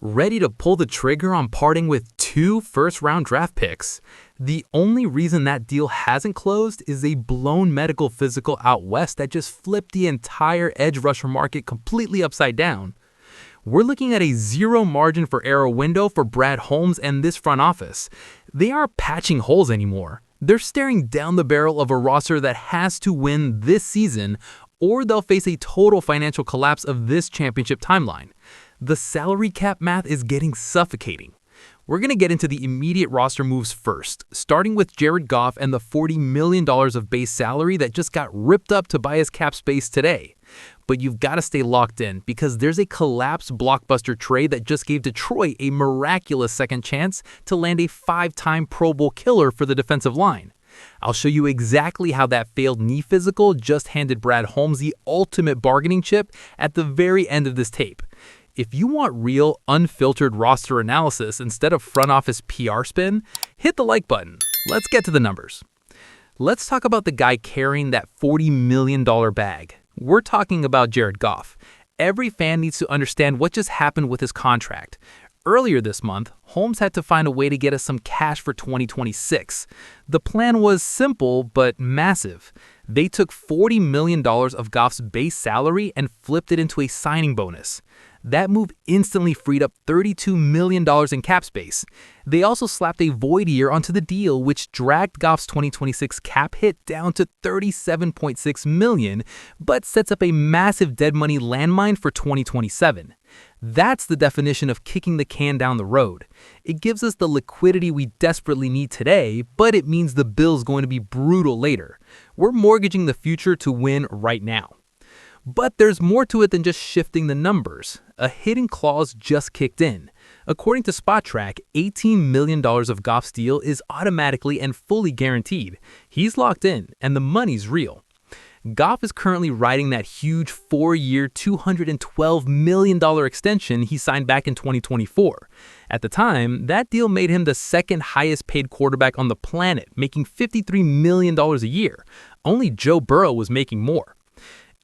Ready to pull the trigger on parting with 2 first-round draft picks? The only reason that deal hasn't closed is a blown medical physical out west that just flipped the entire edge rusher market completely upside down. We're looking at a zero margin for error window for Brad Holmes and this front office. They aren't patching holes anymore. They're staring down the barrel of a roster that has to win this season, or they'll face a total financial collapse of this championship timeline. The salary cap math is getting suffocating. We're going to get into the immediate roster moves first, starting with Jared Goff and the $40 million of base salary that just got ripped up to buy his cap space today. But you've got to stay locked in because there's a collapsed blockbuster trade that just gave Detroit a miraculous second chance to land a 5-time Pro Bowl killer for the defensive line. I'll show you exactly how that failed knee physical just handed Brad Holmes the ultimate bargaining chip at the very end of this tape. If you want real, unfiltered roster analysis instead of front office PR spin, hit the like button. Let's get to the numbers. Let's talk about the guy carrying that $40 million bag. We're talking about Jared Goff. Every fan needs to understand what just happened with his contract. Earlier this month, Holmes had to find a way to get us some cash for 2026. The plan was simple but massive. They took $40 million of Goff's base salary and flipped it into a signing bonus. That move instantly freed up $32 million in cap space. They also slapped a void year onto the deal, which dragged Goff's 2026 cap hit down to $37.6 million, but sets up a massive dead money landmine for 2027. That's the definition of kicking the can down the road. It gives us the liquidity we desperately need today, but it means the bill's going to be brutal later. We're mortgaging the future to win right now. But there's more to it than just shifting the numbers. A hidden clause just kicked in. According to SpotTrack, $18 million of Goff's deal is automatically and fully guaranteed. He's locked in, and the money's real. Goff is currently riding that huge 4-year, $212 million extension he signed back in 2024. At the time, that deal made him the second highest paid quarterback on the planet, making $53 million a year. Only Joe Burrow was making more.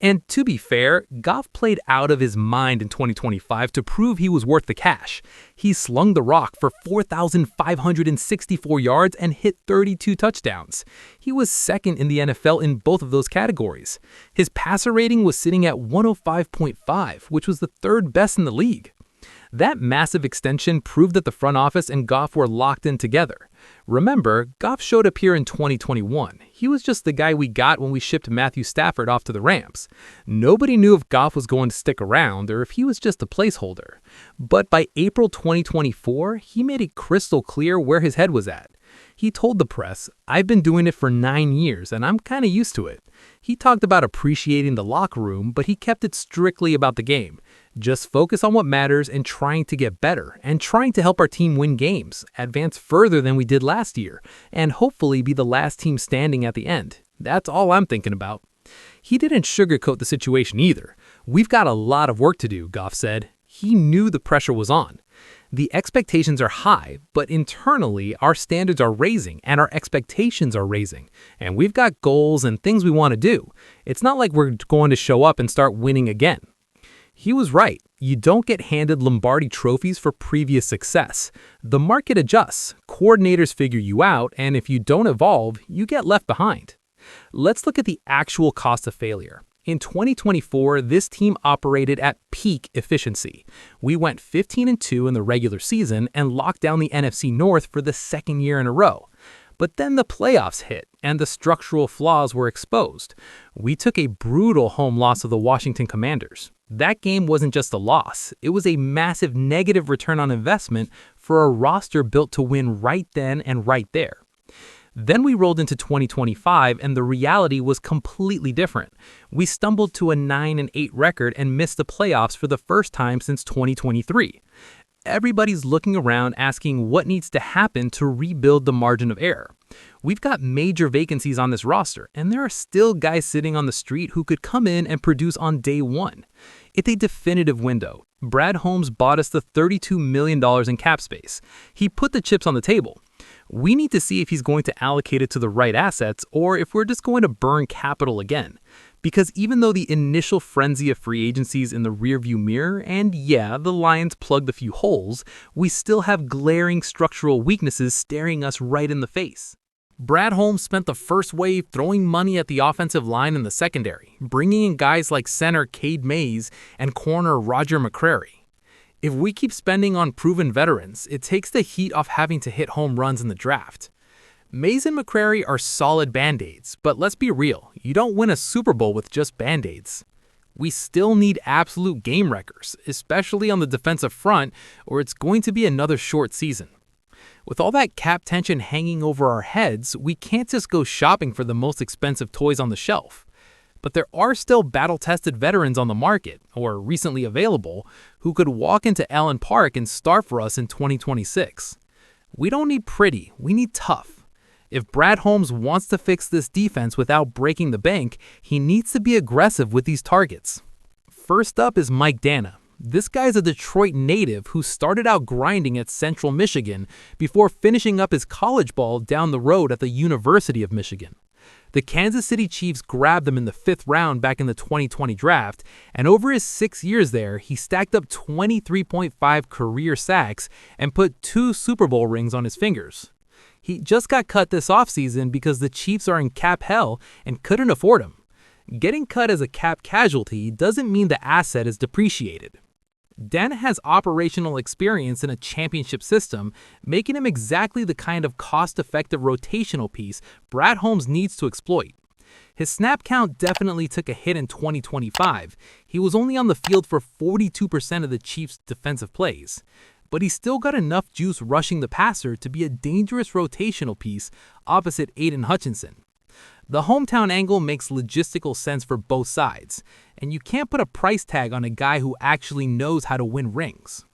And to be fair, Goff played out of his mind in 2025 to prove he was worth the cash. He slung the rock for 4,564 yards and hit 32 touchdowns. He was second in the NFL in both of those categories. His passer rating was sitting at 105.5, which was the third best in the league. That massive extension proved that the front office and Goff were locked in together. Remember, Goff showed up here in 2021. He was just the guy we got when we shipped Matthew Stafford off to the Rams. Nobody knew if Goff was going to stick around or if he was just a placeholder. But by April 2024, he made it crystal clear where his head was at. He told the press, "I've been doing it for 9 years and I'm kind of used to it." He talked about appreciating the locker room, but he kept it strictly about the game. Just focus on what matters and trying to get better and trying to help our team win games, advance further than we did last year, and hopefully be the last team standing at the end. That's all I'm thinking about. He didn't sugarcoat the situation either. "We've got a lot of work to do," Goff said. He knew the pressure was on. The expectations are high, but internally, our standards are raising and our expectations are raising. And we've got goals and things we want to do. It's not like we're going to show up and start winning again. He was right. You don't get handed Lombardi trophies for previous success. The market adjusts, coordinators figure you out, and if you don't evolve, you get left behind. Let's look at the actual cost of failure. In 2024, this team operated at peak efficiency. We went 15-2 in the regular season and locked down the NFC North for the second year in a row. But then the playoffs hit and the structural flaws were exposed. We took a brutal home loss of the Washington Commanders. That game wasn't just a loss, it was a massive negative return on investment for a roster built to win right then and right there. Then we rolled into 2025 and the reality was completely different. We stumbled to a 9-8 record and missed the playoffs for the first time since 2023. Everybody's looking around asking what needs to happen to rebuild the margin of error. We've got major vacancies on this roster, and there are still guys sitting on the street who could come in and produce on day one. It's a definitive window. Brad Holmes bought us the $32 million in cap space. He put the chips on the table. We need to see if he's going to allocate it to the right assets or if we're just going to burn capital again. Because even though the initial frenzy of free agency is in the rearview mirror, and yeah, the Lions plugged a few holes, we still have glaring structural weaknesses staring us right in the face. Brad Holmes spent the first wave throwing money at the offensive line in the secondary, bringing in guys like center Cade and corner Roger McCreary. If we keep spending on proven veterans, it takes the heat off having to hit home runs in the draft. Mays and McCreary are solid band-aids, but let's be real, you don't win a Super Bowl with just band-aids. We still need absolute game wreckers, especially on the defensive front, or it's going to be another short season. With all that cap tension hanging over our heads, we can't just go shopping for the most expensive toys on the shelf. But there are still battle-tested veterans on the market, or recently available, who could walk into Allen Park and start for us in 2026. We don't need pretty, we need tough. If Brad Holmes wants to fix this defense without breaking the bank, he needs to be aggressive with these targets. First up is Mike Danna. This guy's a Detroit native who started out grinding at Central Michigan before finishing up his college ball down the road at the University of Michigan. The Kansas City Chiefs grabbed him in the 5th round back in the 2020 draft, and over his 6 years there, he stacked up 23.5 career sacks and put 2 Super Bowl rings on his fingers. He just got cut this offseason because the Chiefs are in cap hell and couldn't afford him. Getting cut as a cap casualty doesn't mean the asset is depreciated. Dan has operational experience in a championship system, making him exactly the kind of cost-effective rotational piece Brad Holmes needs to exploit. His snap count definitely took a hit in 2025. He was only on the field for 42% of the Chiefs' defensive plays. But he's still got enough juice rushing the passer to be a dangerous rotational piece opposite Aiden Hutchinson. The hometown angle makes logistical sense for both sides, and you can't put a price tag on a guy who actually knows how to win rings.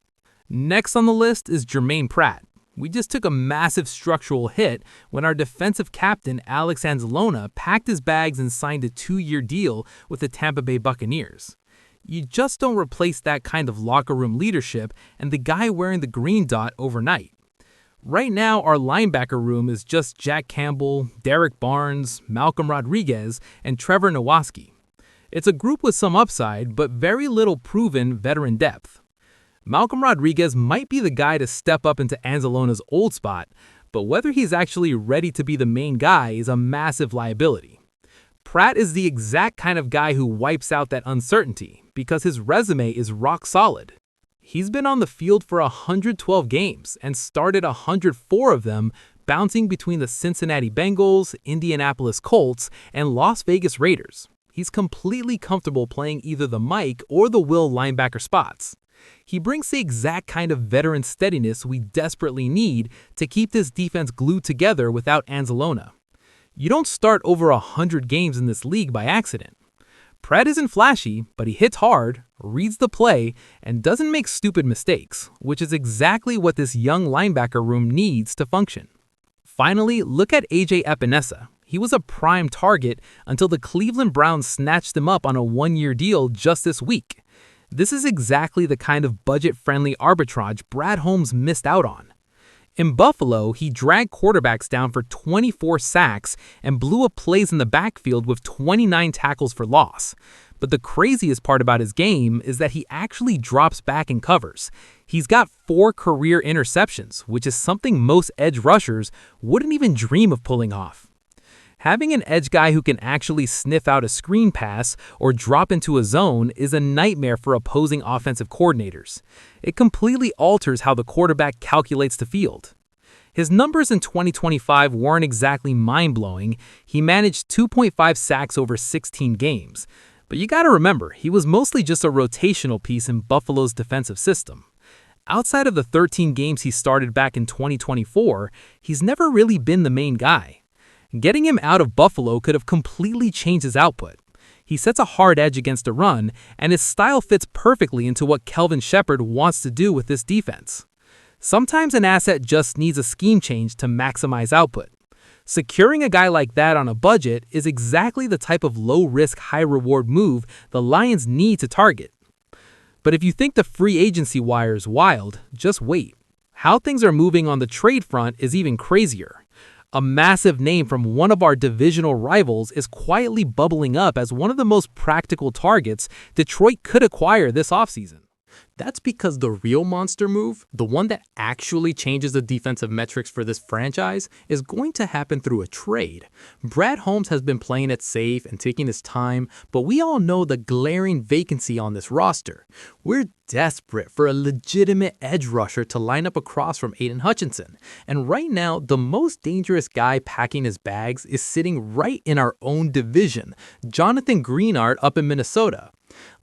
Next on the list is Jermaine Pratt. We just took a massive structural hit when our defensive captain Alex Anzalone packed his bags and signed a 2-year deal with the Tampa Bay Buccaneers. You just don't replace that kind of locker room leadership and the guy wearing the green dot overnight. Right now, our linebacker room is just Jack Campbell, Derek Barnes, Malcolm Rodriguez, and Trevor Nowaski. It's a group with some upside, but very little proven veteran depth. Malcolm Rodriguez might be the guy to step up into Anzalone's old spot, but whether he's actually ready to be the main guy is a massive liability. Pratt is the exact kind of guy who wipes out that uncertainty because his resume is rock solid. He's been on the field for 112 games and started 104 of them, bouncing between the Cincinnati Bengals, Indianapolis Colts, and Las Vegas Raiders. He's completely comfortable playing either the Mike or the Will linebacker spots. He brings the exact kind of veteran steadiness we desperately need to keep this defense glued together without Anzalone. You don't start over 100 games in this league by accident. Pratt isn't flashy, but he hits hard, reads the play, and doesn't make stupid mistakes, which is exactly what this young linebacker room needs to function. Finally, look at AJ Epinesa. He was a prime target until the Cleveland Browns snatched him up on a 1-year deal just this week. This is exactly the kind of budget-friendly arbitrage Brad Holmes missed out on. In Buffalo, he dragged quarterbacks down for 24 sacks and blew up plays in the backfield with 29 tackles for loss. But the craziest part about his game is that he actually drops back and covers. He's got 4 career interceptions, which is something most edge rushers wouldn't even dream of pulling off. Having an edge guy who can actually sniff out a screen pass or drop into a zone is a nightmare for opposing offensive coordinators. It completely alters how the quarterback calculates the field. His numbers in 2025 weren't exactly mind-blowing. He managed 2.5 sacks over 16 games. But you gotta remember, he was mostly just a rotational piece in Buffalo's defensive system. Outside of the 13 games he started back in 2024, he's never really been the main guy. Getting him out of Buffalo could have completely changed his output. He sets a hard edge against a run, and his style fits perfectly into what Kelvin Shepard wants to do with this defense. Sometimes an asset just needs a scheme change to maximize output. Securing a guy like that on a budget is exactly the type of low-risk, high-reward move the Lions need to target. But if you think the free agency wire is wild, just wait. How things are moving on the trade front is even crazier. A massive name from one of our divisional rivals is quietly bubbling up as one of the most practical targets Detroit could acquire this offseason. That's because the real monster move, the one that actually changes the defensive metrics for this franchise, is going to happen through a trade. Brad Holmes has been playing it safe and taking his time, but we all know the glaring vacancy on this roster. We're desperate for a legitimate edge rusher to line up across from Aiden Hutchinson. And right now, the most dangerous guy packing his bags is sitting right in our own division, Jonathan Greenard up in Minnesota.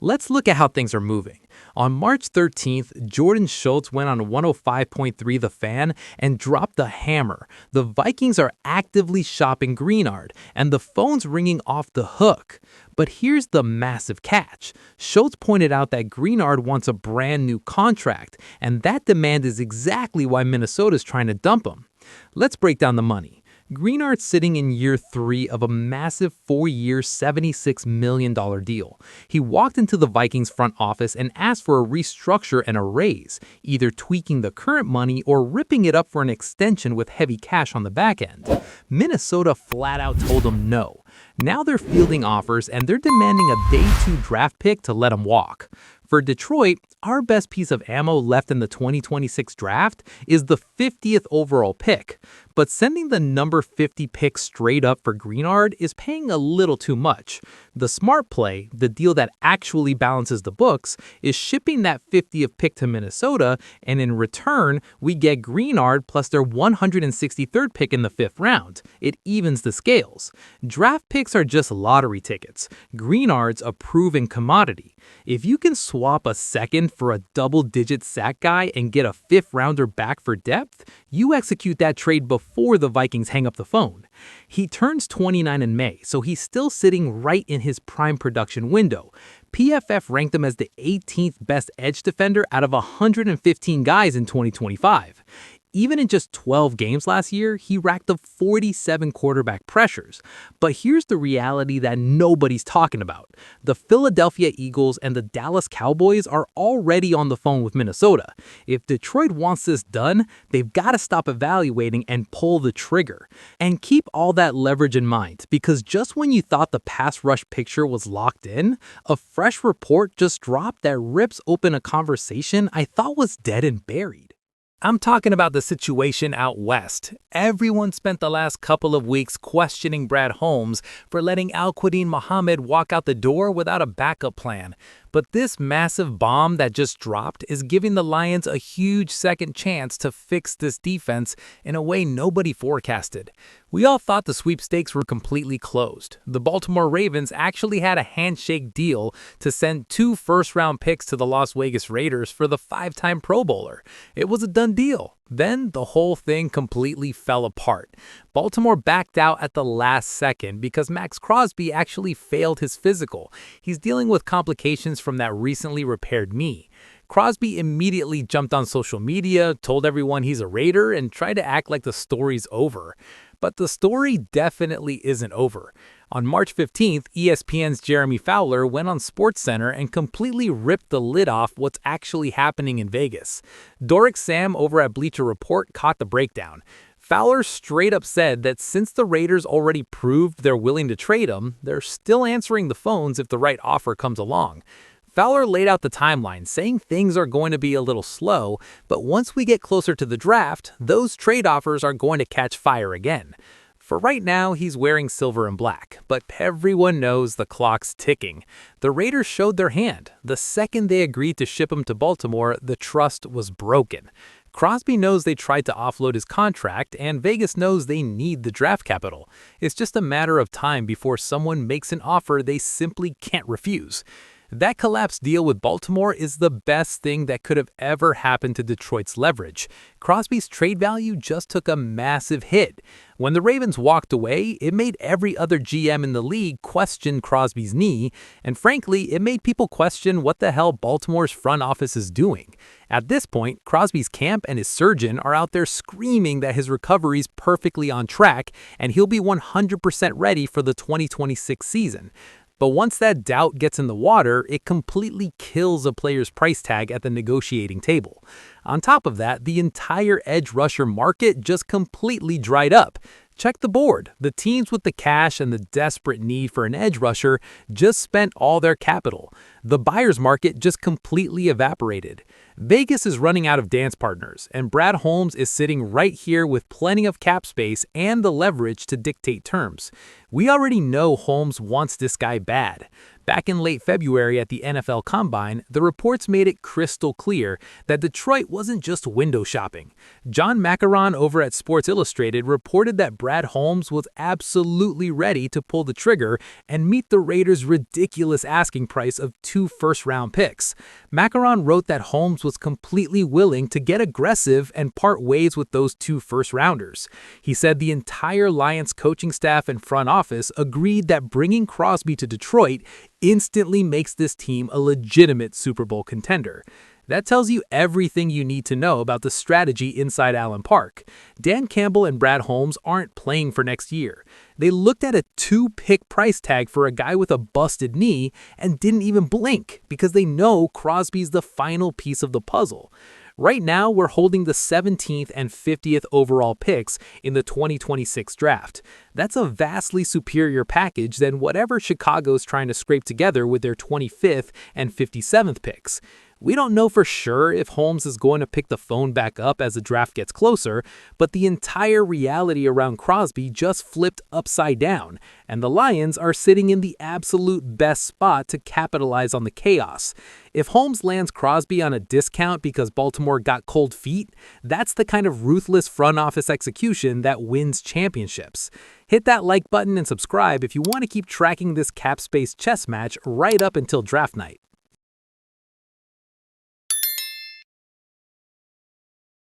Let's look at how things are moving. On March 13th, Jordan Schultz went on 105.3 The Fan and dropped the hammer. The Vikings are actively shopping Greenard, and the phone's ringing off the hook. But here's the massive catch. Schultz pointed out that Greenard wants a brand new contract, and that demand is exactly why Minnesota's trying to dump him. Let's break down the money. Greenard's sitting in year 3 of a massive 4-year, $76 million deal. He walked into the Vikings front office and asked for a restructure and a raise, either tweaking the current money or ripping it up for an extension with heavy cash on the back end. Minnesota flat out told him no. Now they're fielding offers and they're demanding a day 2 draft pick to let him walk. For Detroit, our best piece of ammo left in the 2026 draft is the 50th overall pick. But sending the number 50 pick straight up for Greenard is paying a little too much. The smart play, the deal that actually balances the books, is shipping that 50th pick to Minnesota, and in return, we get Greenard plus their 163rd pick in the 5th round. It evens the scales. Draft picks are just lottery tickets. Greenard's a proven commodity. If you can swap a second for a double-digit sack guy and get a 5th rounder back for depth, you execute that trade before the Vikings hang up the phone. He turns 29 in May, so he's still sitting right in his prime production window. PFF ranked him as the 18th best edge defender out of 115 guys in 2025. Even in just 12 games last year, he racked up 47 quarterback pressures. But here's the reality that nobody's talking about. The Philadelphia Eagles and the Dallas Cowboys are already on the phone with Minnesota. If Detroit wants this done, they've got to stop evaluating and pull the trigger. And keep all that leverage in mind, because just when you thought the pass rush picture was locked in, a fresh report just dropped that rips open a conversation I thought was dead and buried. I'm talking about the situation out west. Everyone spent the last couple of weeks questioning Brad Holmes for letting Al-Quadin Muhammad walk out the door without a backup plan. But this massive bomb that just dropped is giving the Lions a huge second chance to fix this defense in a way nobody forecasted. We all thought the sweepstakes were completely closed. The Baltimore Ravens actually had a handshake deal to send 2 first-round picks to the Las Vegas Raiders for the 5-time Pro Bowler. It was a done deal. Then the whole thing completely fell apart. Baltimore backed out at the last second because Maxx Crosby actually failed his physical. He's dealing with complications from that recently repaired knee. Crosby immediately jumped on social media, told everyone he's a Raider, and tried to act like the story's over. But the story definitely isn't over. On March 15th, ESPN's Jeremy Fowler went on SportsCenter and completely ripped the lid off what's actually happening in Vegas. Doric Sam over at Bleacher Report caught the breakdown. Fowler straight up said that since the Raiders already proved they're willing to trade him, they're still answering the phones if the right offer comes along. Fowler laid out the timeline, saying things are going to be a little slow, but once we get closer to the draft, those trade offers are going to catch fire again. For right now, he's wearing silver and black, but everyone knows the clock's ticking. The Raiders showed their hand. The second they agreed to ship him to Baltimore, the trust was broken. Crosby knows they tried to offload his contract, and Vegas knows they need the draft capital. It's just a matter of time before someone makes an offer they simply can't refuse. That collapsed deal with Baltimore is the best thing that could have ever happened to Detroit's leverage. Crosby's trade value just took a massive hit. When the Ravens walked away, it made every other GM in the league question Crosby's knee, and frankly, it made people question what the hell Baltimore's front office is doing. At this point, Crosby's camp and his surgeon are out there screaming that his recovery's perfectly on track and he'll be 100% ready for the 2026 season. But once that doubt gets in the water, it completely kills a player's price tag at the negotiating table. On top of that, the entire edge rusher market just completely dried up. Check the board. The teams with the cash and the desperate need for an edge rusher just spent all their capital. The buyer's market just completely evaporated. Vegas is running out of dance partners, and Brad Holmes is sitting right here with plenty of cap space and the leverage to dictate terms. We already know Holmes wants this guy bad. Back in late February at the NFL Combine, the reports made it crystal clear that Detroit wasn't just window shopping. John McCreary over at Sports Illustrated reported that Brad Holmes was absolutely ready to pull the trigger and meet the Raiders' ridiculous asking price of 2 first-round picks. McCreary wrote that Holmes was completely willing to get aggressive and part ways with those 2 first-rounders. He said the entire Lions coaching staff and front office agreed that bringing Crosby to Detroit instantly makes this team a legitimate Super Bowl contender. That tells you everything you need to know about the strategy inside Allen Park. Dan Campbell and Brad Holmes aren't playing for next year. They looked at a 2-pick price tag for a guy with a busted knee and didn't even blink because they know Crosby's the final piece of the puzzle. Right now, we're holding the 17th and 50th overall picks in the 2026 draft. That's a vastly superior package than whatever Chicago's trying to scrape together with their 25th and 57th picks. We don't know for sure if Holmes is going to pick the phone back up as the draft gets closer, but the entire reality around Crosby just flipped upside down, and the Lions are sitting in the absolute best spot to capitalize on the chaos. If Holmes lands Crosby on a discount because Baltimore got cold feet, that's the kind of ruthless front office execution that wins championships. Hit that like button and subscribe if you want to keep tracking this cap space chess match right up until draft night.